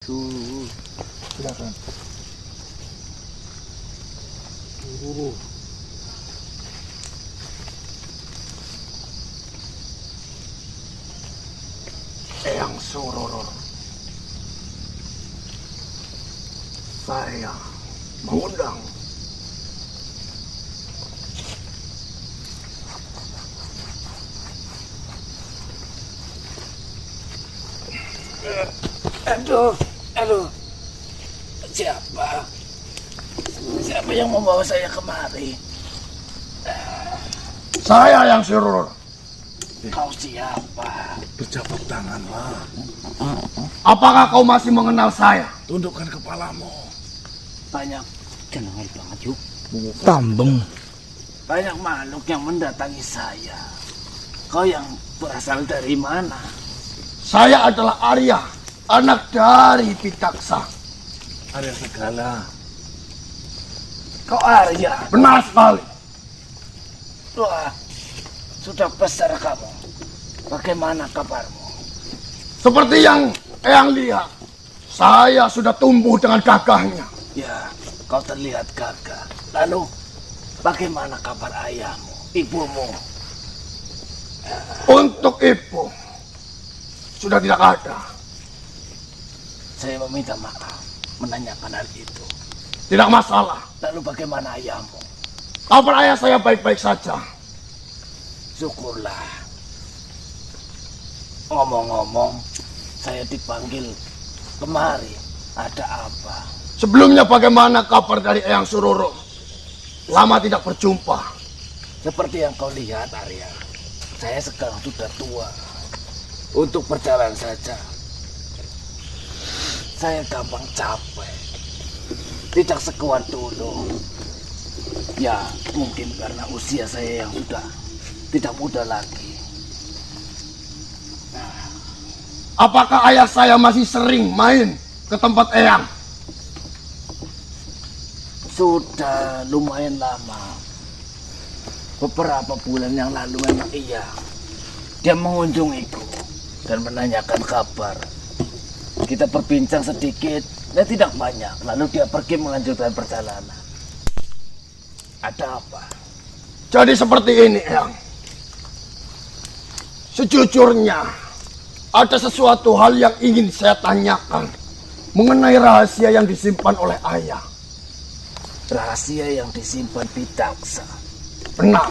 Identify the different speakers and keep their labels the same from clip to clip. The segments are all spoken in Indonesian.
Speaker 1: Silakan.
Speaker 2: Eyang Sururur, saya mengundang
Speaker 3: Aduh, siapa yang membawa saya kemari?
Speaker 2: saya Eyang Sururur.
Speaker 3: Kau siapa?
Speaker 1: Berjabat tanganlah.
Speaker 2: Apakah kau masih mengenal saya?
Speaker 1: Tundukkan kepalamu.
Speaker 3: Banyak
Speaker 4: Tambeng.
Speaker 3: banyak makhluk yang mendatangi saya. Kau yang berasal dari mana?
Speaker 2: Saya adalah Arya, anak dari Pitaksa.
Speaker 1: Arya Segala.
Speaker 3: Kau Arya.
Speaker 2: Benar sekali.
Speaker 3: Wah, sudah besar kamu. Bagaimana kabarmu?
Speaker 2: Seperti yang Eyang lihat, saya sudah tumbuh dengan gagahnya.
Speaker 3: Ya, kau terlihat gagah. Lalu, bagaimana kabar ayahmu, ibumu?
Speaker 2: Untuk ibu, sudah tidak ada.
Speaker 3: Saya meminta maaf menanyakan hal itu.
Speaker 2: Tidak masalah.
Speaker 3: Lalu bagaimana ayahmu?
Speaker 2: Kabar ayah saya baik-baik saja.
Speaker 3: Syukurlah. Ngomong-ngomong, saya dipanggil kemari. Ada apa?
Speaker 2: Sebelumnya bagaimana kabar dari Eyang Sururur? Lama tidak berjumpa.
Speaker 3: Seperti yang kau lihat, Arya. Saya sekarang sudah tua. Untuk berjalan saja, saya gampang capek. Tidak sekuat dulu. Ya, mungkin karena usia saya yang sudah tidak muda lagi.
Speaker 2: Apakah ayah saya masih sering main ke tempat Eyang?
Speaker 3: Sudah lumayan lama. Beberapa bulan yang lalu memang iya. Dia mengunjungiku dan menanyakan kabar. Kita berbincang sedikit dan tidak banyak. Lalu dia pergi melanjutkan perjalanan. Ada apa?
Speaker 2: Jadi seperti ini, Eyang. Sejujurnya, ada sesuatu hal yang ingin saya tanyakan mengenai rahasia yang disimpan oleh ayah.
Speaker 3: Rahasia yang disimpan Pitaksa.
Speaker 2: Benar.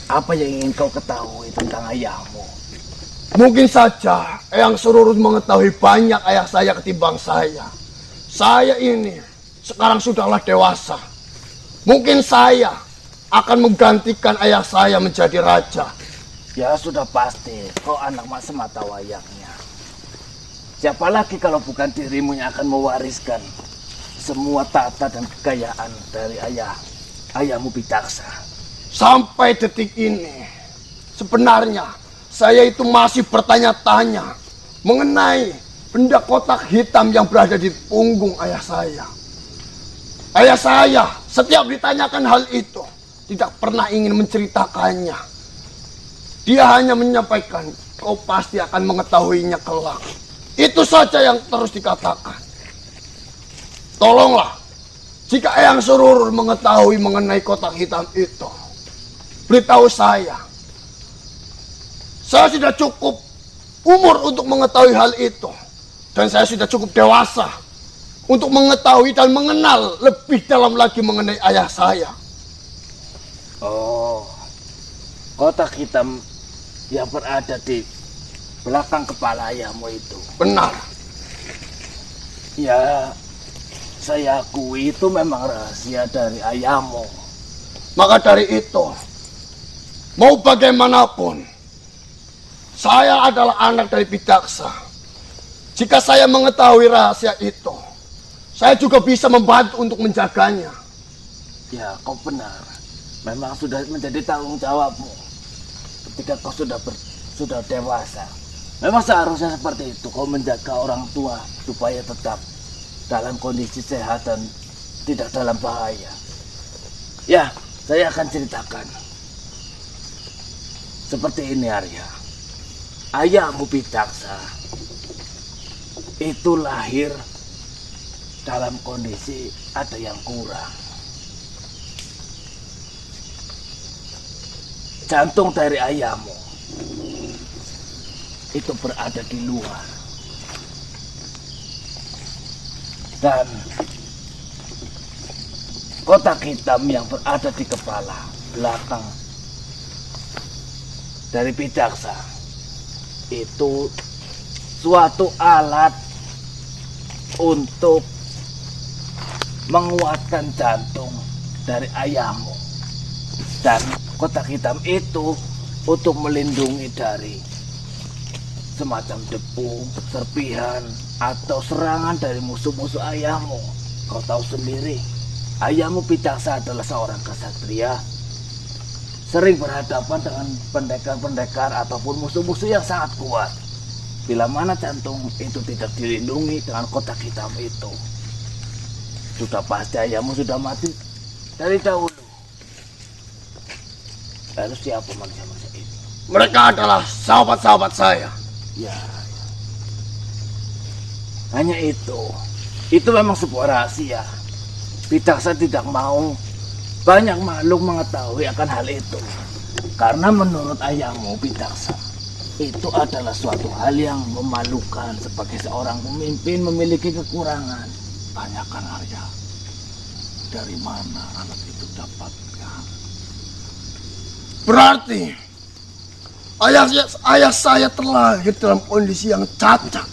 Speaker 3: Apa yang ingin kau ketahui tentang ayahmu?
Speaker 2: Mungkin saja Eyang Sururur mengetahui banyak ayah saya ketimbang saya. Saya ini sekarang sudahlah dewasa. Mungkin saya akan menggantikan ayah saya menjadi raja.
Speaker 3: Ya sudah pasti, kau anak mas semata wayangnya. Siapa lagi kalau bukan dirimu yang akan mewariskan semua tata dan kekayaan dari ayahmu Pitaksa.
Speaker 2: Sampai detik ini, sebenarnya saya itu masih bertanya-tanya mengenai benda kotak hitam yang berada di punggung ayah saya. Ayah saya setiap ditanyakan hal itu tidak pernah ingin menceritakannya. Dia hanya menyampaikan, kau pasti akan mengetahuinya kelak. Itu saja yang terus dikatakan. Tolonglah, jika Eyang Sururur mengetahui mengenai kotak hitam itu, beritahu saya. Saya sudah cukup umur untuk mengetahui hal itu. Dan saya sudah cukup dewasa untuk mengetahui dan mengenal lebih dalam lagi mengenai ayah saya.
Speaker 3: Oh, kotak hitam yang berada di belakang kepala ayahmu itu.
Speaker 2: Benar.
Speaker 3: Ya, saya akui itu memang rahasia dari ayahmu.
Speaker 2: Maka dari itu, mau bagaimanapun, saya adalah anak dari Pitaksa. Jika saya mengetahui rahasia itu, saya juga bisa membantu untuk menjaganya.
Speaker 3: Ya, kau benar. Memang sudah menjadi tanggung jawabmu. Ketika kau sudah dewasa, memang seharusnya seperti itu. Kau menjaga orang tua supaya tetap dalam kondisi sehat dan tidak dalam bahaya. Ya, saya akan ceritakan. Seperti ini, Arya. Ayahmu Pitaksa itu lahir dalam kondisi ada yang kurang. Jantung dari ayahmu itu berada di luar. Dan kotak hitam yang berada di kepala belakang dari Picaksa itu suatu alat untuk menguatkan jantung dari ayahmu. Dan kotak hitam itu untuk melindungi dari semacam debu, serpihan, atau serangan dari musuh-musuh ayahmu. Kau tahu sendiri, ayahmu Picaksa adalah seorang kesatria, sering berhadapan dengan pendekar-pendekar ataupun musuh-musuh yang sangat kuat. Bila mana jantung itu tidak dilindungi dengan kotak hitam itu, sudah pasti ayahmu sudah mati dari dahulu. Lalu siapa manusia-manusia itu?
Speaker 2: Mereka adalah sahabat-sahabat saya.
Speaker 3: Ya. Hanya itu. Itu memang sebuah rahasia. Picaksa tidak mau banyak makhluk mengetahui akan hal itu. Karena menurut ayahmu Picaksa, itu adalah suatu hal yang memalukan sebagai seorang pemimpin memiliki kekurangan.
Speaker 1: Tanyakan Arya, dari mana anak itu dapatkan?
Speaker 2: Berarti ayah saya terlahir dalam kondisi yang cacat.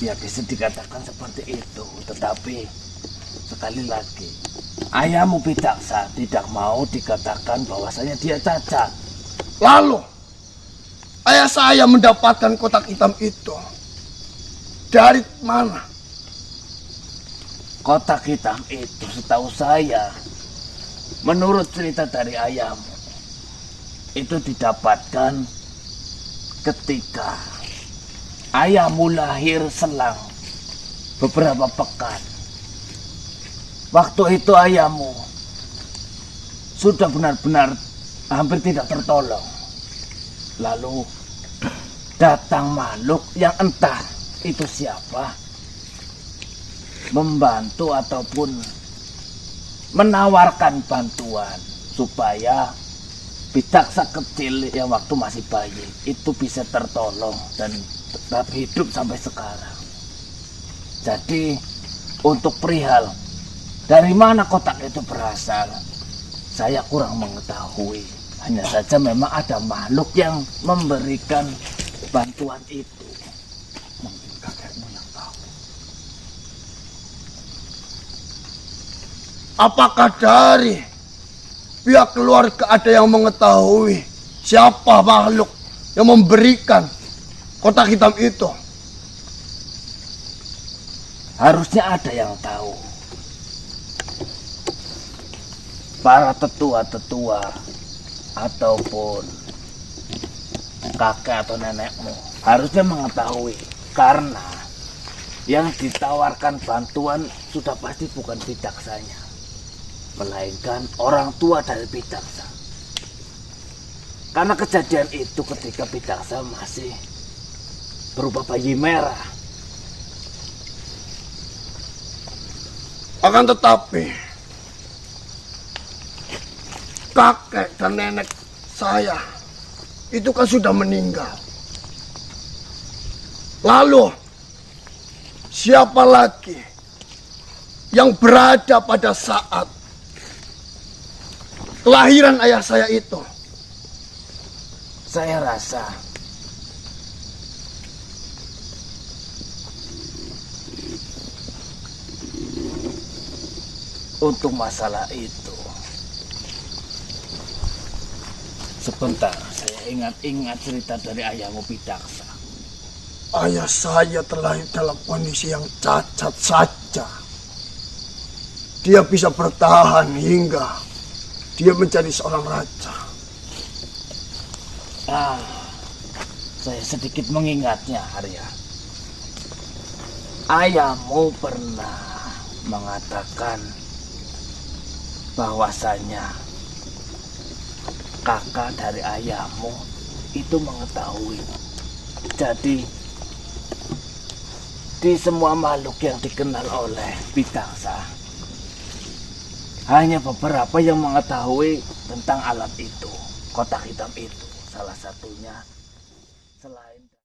Speaker 3: Ya bisa dikatakan seperti itu. Tetapi sekali lagi, ayahmu Picaksa tidak mau dikatakan bahwasanya dia cacat.
Speaker 2: Lalu ayah saya mendapatkan kotak hitam itu dari mana?
Speaker 3: Kotak hitam itu setahu saya, menurut cerita dari ayahmu, itu didapatkan ketika ayahmu lahir selang beberapa pekan. Waktu itu ayahmu sudah benar-benar hampir tidak tertolong. Lalu datang makhluk yang entah itu siapa, membantu ataupun menawarkan bantuan supaya Picaksa kecil yang waktu masih bayi itu bisa tertolong dan tetap hidup sampai sekarang. Jadi untuk perihal dari mana kotak itu berasal, saya kurang mengetahui. Hanya saja memang ada makhluk yang memberikan bantuan itu.
Speaker 1: Mungkin kakekmu yang tahu.
Speaker 2: Apakah dari pihak keluarga ada yang mengetahui siapa makhluk yang memberikan kotak hitam itu?
Speaker 3: Harusnya ada yang tahu. Para tetua-tetua ataupun kakek atau nenekmu harusnya mengetahui, karena yang ditawarkan bantuan sudah pasti bukan Picaksanya, melainkan orang tua dari Picaksa. Karena kejadian itu ketika Picaksa masih berupa bayi merah.
Speaker 2: Akan tetapi kakek dan nenek saya itu kan sudah meninggal. Lalu siapa lagi yang berada pada saat kelahiran ayah saya itu?
Speaker 3: Saya rasa untuk masalah itu, sebentar saya ingat-ingat cerita dari ayahmu Picaksa.
Speaker 2: Ayah saya terlahir dalam kondisi yang cacat saja. Dia bisa bertahan hingga dia menjadi seorang raja.
Speaker 3: Saya sedikit mengingatnya, Arya. Ayahmu pernah mengatakan bahwasanya kakak dari ayahmu itu mengetahui. Jadi di semua makhluk yang dikenal oleh Pitangsa, hanya beberapa yang mengetahui tentang alat itu, kotak hitam itu. Salah satunya selain